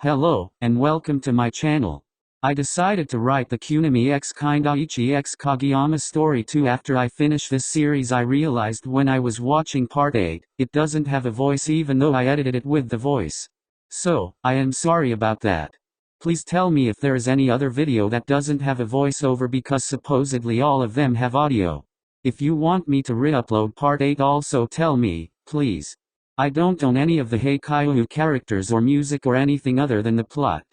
Hello, and welcome to my channel. I decided to write the Kunimi x Kindaichi x Kageyama story 2 after I finished this series. I realized when I was watching part 8, it doesn't have a voice even though I edited it with the voice. So, I am sorry about that. Please tell me if there is any other video that doesn't have a voiceover because supposedly all of them have audio. If you want me to re-upload part 8 also tell me, please. I don't own any of the Haikyuu characters or music or anything other than the plot.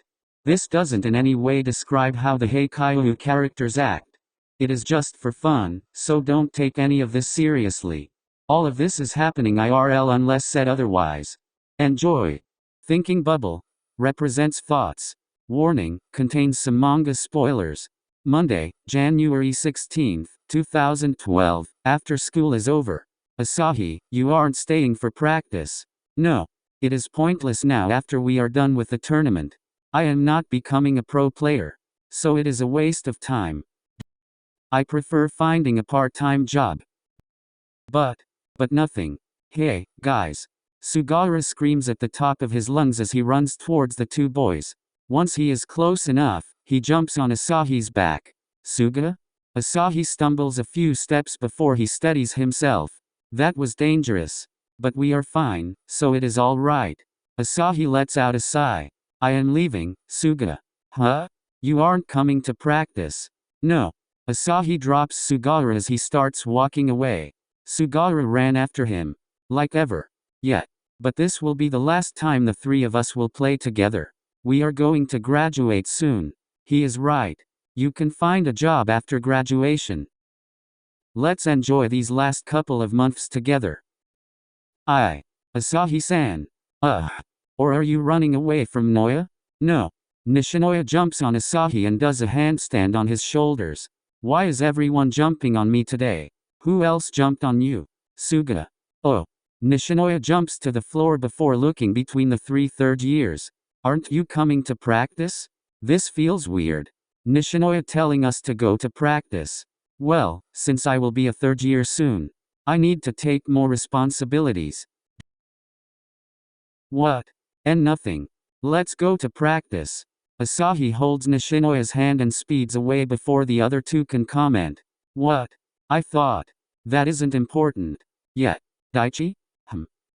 This doesn't in any way describe how the Haikyuu characters act. It is just for fun, so don't take any of this seriously. All of this is happening IRL unless said otherwise. Enjoy. Thinking bubble. Represents thoughts. Warning, contains some manga spoilers. Monday, January 16, 2012, after school is over. Asahi, you aren't staying for practice. No. It is pointless now after we are done with the tournament. I am not becoming a pro player. So it is a waste of time. I prefer finding a part-time job. But nothing. Hey, guys. Sugawara screams at the top of his lungs as he runs towards the two boys. Once he is close enough, he jumps on Asahi's back. Suga? Asahi stumbles a few steps before he steadies himself. That was dangerous. But we are fine, so it is all right. Asahi lets out a sigh. I am leaving, Suga. Huh? You aren't coming to practice? No. Asahi drops Sugawara as he starts walking away. Sugawara ran after him. Like ever. Yet. But this will be the last time the three of us will play together. We are going to graduate soon. He is right. You can find a job after graduation. Let's enjoy these last couple of months together. Asahi-san. Or are you running away from Noya? No. Nishinoya jumps on Asahi and does a handstand on his shoulders. Why is everyone jumping on me today? Who else jumped on you? Suga. Oh. Nishinoya jumps to the floor before looking between the three third years. Aren't you coming to practice? This feels weird. Nishinoya telling us to go to practice. Well, since I will be a third year soon, I need to take more responsibilities. What? And nothing. Let's go to practice. Asahi holds Nishinoya's hand and speeds away before the other two can comment. What? I thought. That isn't important. Yet. Daichi?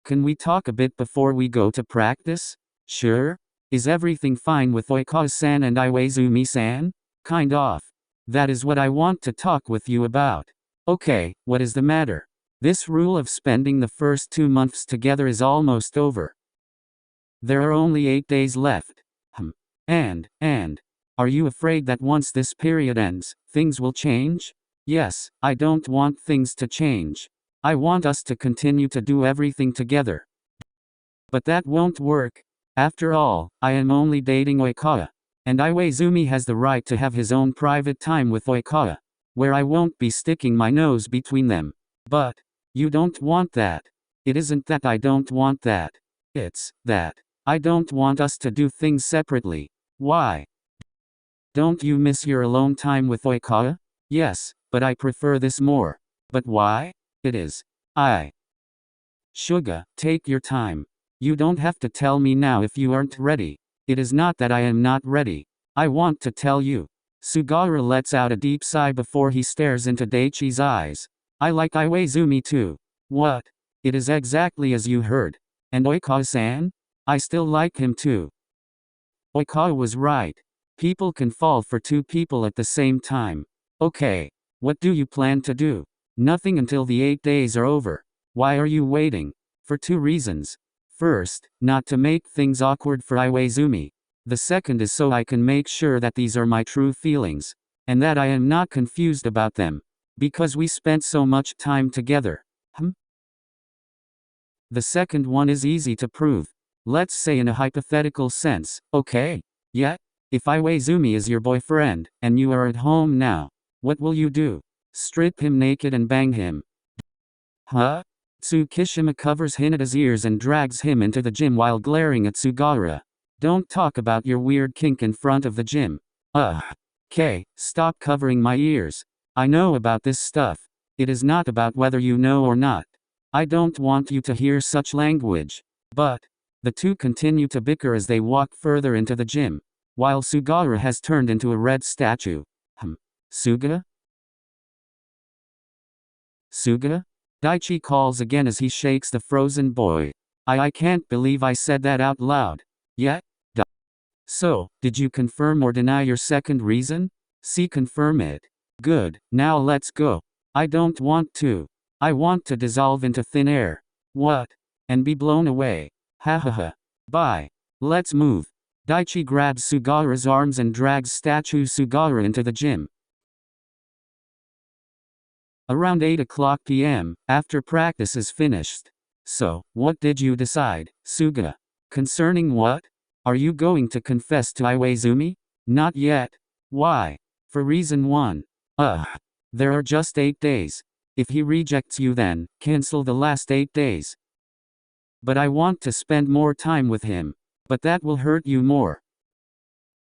Can we talk a bit before we go to practice? Sure. Is everything fine with Oikawa-san and Iwaizumi-san? Kind of. That is what I want to talk with you about. Okay, what is the matter? This rule of spending the first 2 months together is almost over. There are only 8 days left. And, are you afraid that once this period ends, things will change? Yes, I don't want things to change. I want us to continue to do everything together. But that won't work. After all, I am only dating Oikawa. And Iwaizumi has the right to have his own private time with Oikawa, where I won't be sticking my nose between them. But you don't want that. It isn't that I don't want that. It's that I don't want us to do things separately. Why? Don't you miss your alone time with Oikawa? Yes, but I prefer this more. But why? It is. Suga, take your time. You don't have to tell me now if you aren't ready. It is not that I am not ready. I want to tell you. Sugawara lets out a deep sigh before he stares into Daichi's eyes. I like Iwaizumi too. What? It is exactly as you heard. And Oikawa-san? I still like him too. Oikawa was right. People can fall for two people at the same time. Okay. What do you plan to do? Nothing until the 8 days are over. Why are you waiting? For 2 reasons. First, not to make things awkward for Iwaizumi. The second is so I can make sure that these are my true feelings. And that I am not confused about them. Because we spent so much time together. The second one is easy to prove. Let's say in a hypothetical sense, okay? Yeah? If Iwaizumi is your boyfriend, and you are at home now, what will you do? Strip him naked and bang him? Huh? Tsukishima covers Hinata's ears and drags him into the gym while glaring at Sugawara. Don't talk about your weird kink in front of the gym. Kay, stop covering my ears. I know about this stuff. It is not about whether you know or not. I don't want you to hear such language. But The two continue to bicker as they walk further into the gym, while Sugara has turned into a red statue. Suga? Suga? Daichi calls again as he shakes the frozen boy. I can't believe I said that out loud. Yet? So, did you confirm or deny your second reason? See, confirm it. Good, now let's go. I don't want to. I want to dissolve into thin air. What? And be blown away. Ha ha ha. Bye. Let's move. Daichi grabs Sugara's arms and drags statue Sugara into the gym. Around 8 p.m., after practice is finished. So, what did you decide, Suga? Concerning what? Are you going to confess to Iwaizumi? Not yet. Why? For reason 1. There are just 8 days. If he rejects you, then cancel the last 8 days. But I want to spend more time with him. But that will hurt you more.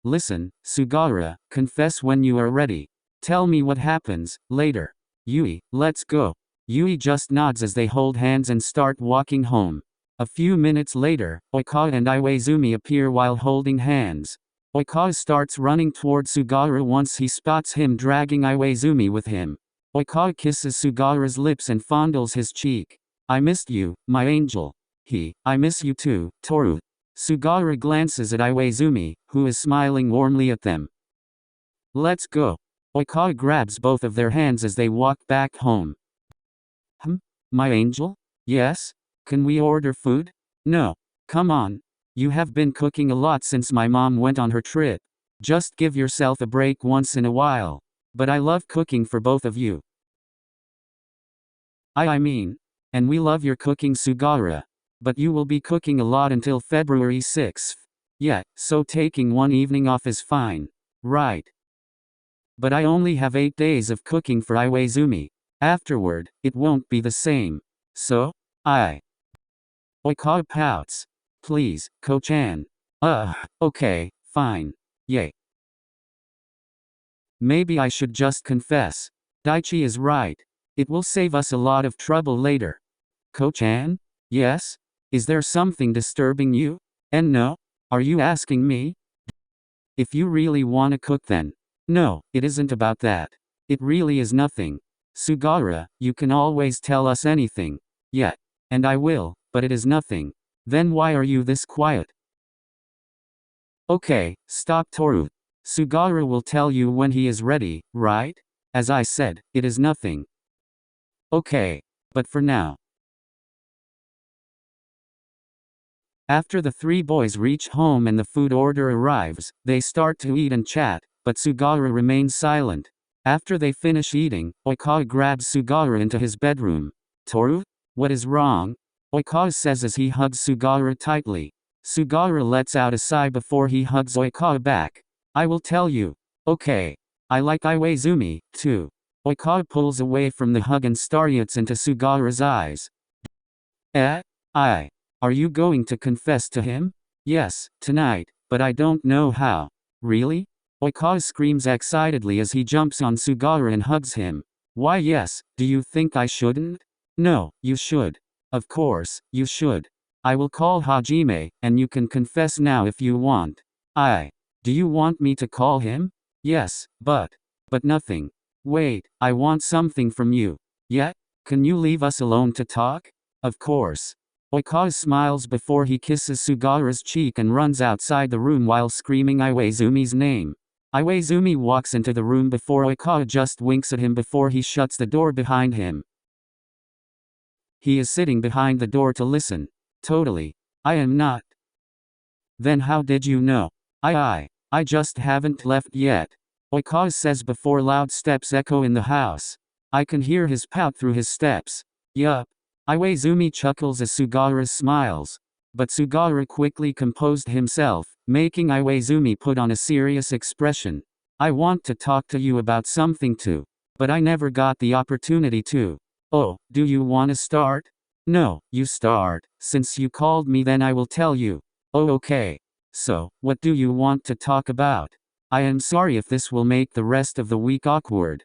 Listen, Sugara, confess when you are ready. Tell me what happens later. Yui, let's go. Yui just nods as they hold hands and start walking home. A few minutes later, Oikawa and Iwaizumi appear while holding hands. Oikawa starts running toward Sugara once he spots him dragging Iwaizumi with him. Oikawa kisses Sugara's lips and fondles his cheek. I missed you, my angel. I miss you too, Toru. Sugara glances at Iwaizumi, who is smiling warmly at them. Let's go. Oikawa grabs both of their hands as they walk back home. My angel? Yes? Can we order food? No. Come on. You have been cooking a lot since my mom went on her trip. Just give yourself a break once in a while. But I love cooking for both of you. I mean. And we love your cooking, Sugara. But you will be cooking a lot until February 6th. Yeah, so taking one evening off is fine. Right. But I only have 8 days of cooking for Iwaizumi. Afterward, it won't be the same. So? Oikawa pouts. Please, Ko-chan. Okay, fine. Yay. Maybe I should just confess. Daichi is right. It will save us a lot of trouble later. Ko-chan? Yes? Is there something disturbing you? And no? Are you asking me? If you really want to cook then. No, it isn't about that. It really is nothing. Sugara, you can always tell us anything. Yeah. And I will, but it is nothing. Then why are you this quiet? Okay, stop, Toru. Sugara will tell you when he is ready, right? As I said, it is nothing. Okay. But for now. After the three boys reach home and the food order arrives, they start to eat and chat, but Sugara remains silent. After they finish eating, Oikawa grabs Sugara into his bedroom. Toru? What is wrong? Oikawa says as he hugs Sugara tightly. Sugara lets out a sigh before he hugs Oikawa back. I will tell you. Okay. I like Iwaizumi, too. Oikawa pulls away from the hug and starts into Sugara's eyes. Are you going to confess to him? Yes, tonight, but I don't know how. Really? Oikawa screams excitedly as he jumps on Sugara and hugs him. Why yes, do you think I shouldn't? No, you should. Of course, you should. I will call Hajime, and you can confess now if you want. Do you want me to call him? Yes, but nothing. Wait, I want something from you. Yeah? Can you leave us alone to talk? Of course. Oikawa smiles before he kisses Sugara's cheek and runs outside the room while screaming Iwaizumi's name. Iwaizumi walks into the room before Oikawa just winks at him before he shuts the door behind him. He is sitting behind the door to listen. Totally. I am not. Then how did you know? I just haven't left yet. Oikawa says before loud steps echo in the house. I can hear his pout through his steps. Yup. Iwaizumi chuckles as Sugara smiles. But Sugara quickly composed himself, making Iwaizumi put on a serious expression. I want to talk to you about something too. But I never got the opportunity to. Oh, do you want to start? No, you start. Since you called me, then I will tell you. Oh, okay. So, what do you want to talk about? I am sorry if this will make the rest of the week awkward.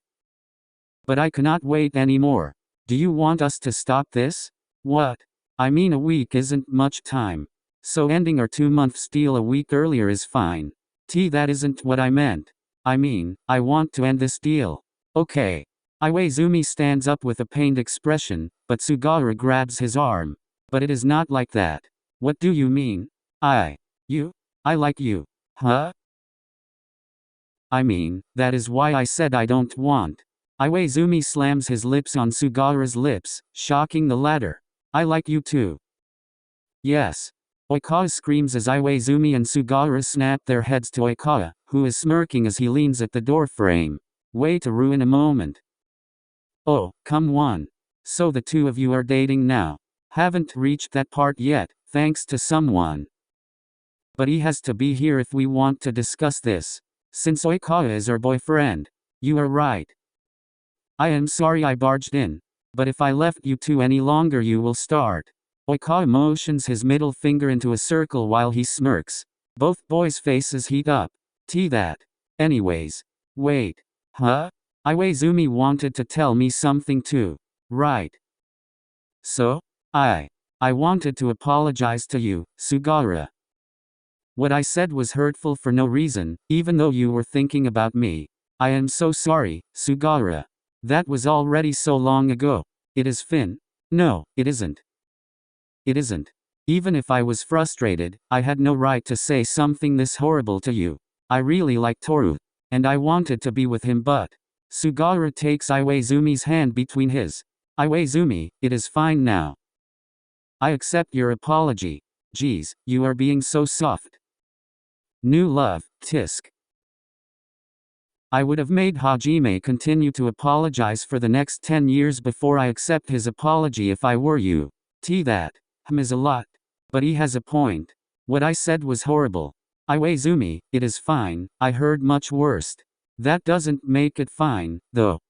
But I cannot wait anymore. Do you want us to stop this? What? I mean, a week isn't much time. So ending our 2-month deal a week earlier is fine. That isn't what I meant. I mean, I want to end this deal. Okay. Iwaizumi stands up with a pained expression, but Sugawara grabs his arm. But it is not like that. What do you mean? You? I like you. Huh? I mean, that is why I said I don't want. Iwaizumi slams his lips on Sugawara's lips, shocking the latter. I like you too. Yes. Oikawa screams as Iwaizumi and Sugawara snap their heads to Oikawa, who is smirking as he leans at the door frame. Way to ruin a moment. Oh, come on. So the two of you are dating now. Haven't reached that part yet, thanks to someone. But he has to be here if we want to discuss this. Since Oikawa is our boyfriend. You are right. I am sorry I barged in. But if I left you two any longer you will start. Oikawa motions his middle finger into a circle while he smirks. Both boys' faces heat up. That. Anyways. Wait. Huh? Iwaizumi wanted to tell me something too. Right. So? I wanted to apologize to you, Sugawara. What I said was hurtful for no reason, even though you were thinking about me. I am so sorry, Sugawara. That was already so long ago. It is Finn. No, it isn't. It isn't. Even if I was frustrated, I had no right to say something this horrible to you. I really like Toru. And I wanted to be with him but. Sugawara takes Iwaizumi's hand between his. Iwaizumi, it is fine now. I accept your apology. Geez, you are being so soft. New love, tisk. I would have made Hajime continue to apologize for the next 10 years before I accept his apology if I were you. That is a lot. But he has a point. What I said was horrible. Iwaizumi, it is fine, I heard much worse. That doesn't make it fine, though.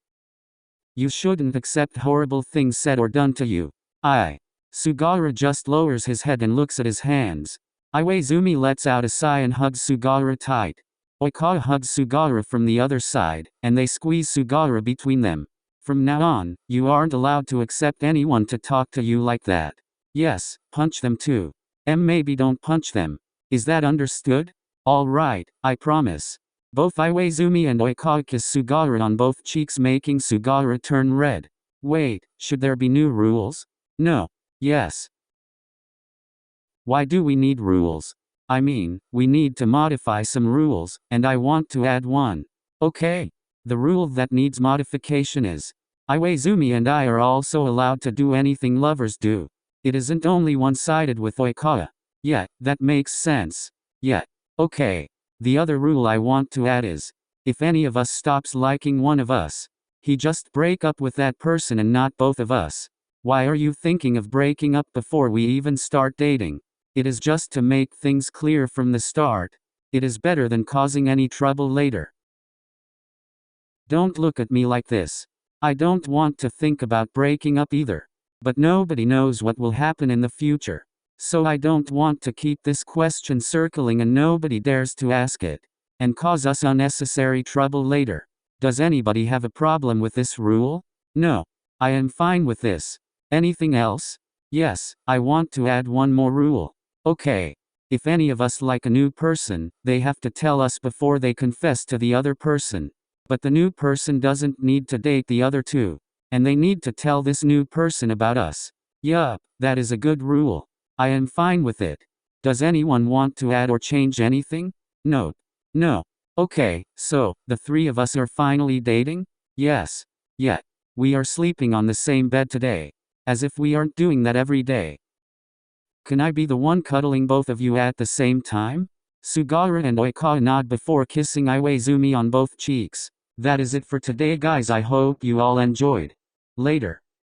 You shouldn't accept horrible things said or done to you. Sugawara just lowers his head and looks at his hands. Iwaizumi lets out a sigh and hugs Sugawara tight. Oikawa hugs Sugawara from the other side, and they squeeze Sugawara between them. From now on, you aren't allowed to accept anyone to talk to you like that. Yes, punch them too. Maybe don't punch them. Is that understood? All right, I promise. Both Iwaizumi and Oikawa kiss Sugawara on both cheeks making Sugawara turn red. Wait, should there be new rules? No. Yes. Why do we need rules? I mean, we need to modify some rules, and I want to add one. Okay. The rule that needs modification is, Iwaizumi and I are also allowed to do anything lovers do. It isn't only one-sided with Oikawa. Yeah, that makes sense. Yeah. Okay. The other rule I want to add is, if any of us stops liking one of us, he just break up with that person and not both of us. Why are you thinking of breaking up before we even start dating? It is just to make things clear from the start. It is better than causing any trouble later. Don't look at me like this. I don't want to think about breaking up either. But nobody knows what will happen in the future. So I don't want to keep this question circling and nobody dares to ask it. And cause us unnecessary trouble later. Does anybody have a problem with this rule? No. I am fine with this. Anything else? Yes, I want to add one more rule. Okay. If any of us like a new person, they have to tell us before they confess to the other person. But the new person doesn't need to date the other two. And they need to tell this new person about us. Yup, that is a good rule. I am fine with it. Does anyone want to add or change anything? No. No. Okay, so, the three of us are finally dating? Yes. Yeah. We are sleeping on the same bed today. As if we aren't doing that every day. Can I be the one cuddling both of you at the same time? Sugawara and Oikawa nod before kissing Iwaizumi on both cheeks. That is it for today guys, I hope you all enjoyed. Later.